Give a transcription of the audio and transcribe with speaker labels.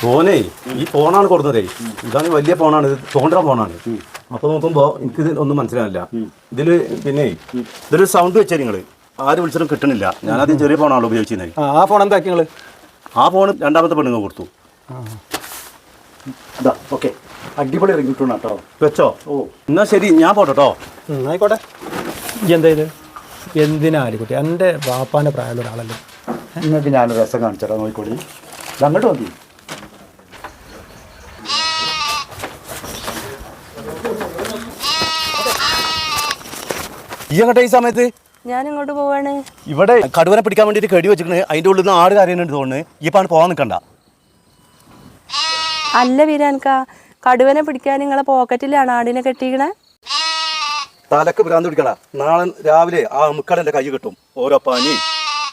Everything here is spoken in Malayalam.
Speaker 1: ഫോണേ ഈ ഫോണാണ് കൊടുത്തതേ. ഇതാണ് വലിയ ഫോണാണ്, ഇത് തോണ്ട ഫോണാണ്. അപ്പൊ നോക്കുമ്പോ എനിക്ക് ഒന്നും മനസ്സിലാവില്ല. ഇതില് പിന്നെ ഇതൊരു സൗണ്ട് വെച്ചാൽ നിങ്ങള് ആര് വിളിച്ചിട്ടും കിട്ടണില്ല. ഞാനത് ചെറിയ ഫോണാണല്ലോ ഉപയോഗിച്ചിരുന്നത്.
Speaker 2: ആ ഫോൺ എന്താക്കി നിങ്ങള്?
Speaker 1: ആ ഫോൺ രണ്ടാമത്തെ പെണ്ണുങ്ങൾ കൊടുത്തു. ഓക്കെ, അടിപൊളി ഇറങ്ങിയിട്ടുണ്ടോ കേട്ടോ. വെച്ചോ? ഓ എന്നാ ശരി, ഞാൻ പോട്ടോ.
Speaker 2: ആയിക്കോട്ടെ. എന്താ ഇത്? എന്തിനാ ആലിക്കുട്ടി, എൻ്റെ വാപ്പാൻ്റെ പ്രായമുള്ള ഒരാളല്ലേ.
Speaker 1: നിങ്ങൾക്ക് ഞാനൊരു രസം കാണിച്ചാലോ, നോക്കിക്കോളി. അങ്ങോട്ട് നോക്കി. ഈ അങ്ങോട്ടെ ഈ സമയത്ത്
Speaker 3: ഞാൻ ഇങ്ങോട്ട് പോവാണ്.
Speaker 1: ഇവിടെ കടുവനെ പിടിക്കാൻ വേണ്ടിയിട്ട് കടി വെച്ചിട്ട് അതിൻ്റെ ഉള്ളിൽ നിന്ന് ആട് കാര്യമുണ്ട് തോന്നുന്നു. ഈ പാണ് പോകാൻ നിൽക്കണ്ട.
Speaker 3: അല്ല വീരാൻക, കടുവനെ പിടിക്കാൻ നിങ്ങളെ പോക്കറ്റിലാണ് ആടിനെ കെട്ടിക്കണേ.
Speaker 1: തലക്ക് ഭ്രാന്ത് പിടിക്കണ. നാളെ രാവിലെ ആ മുക്കടൻ്റെ കൈ കിട്ടും. ഓരോ പനി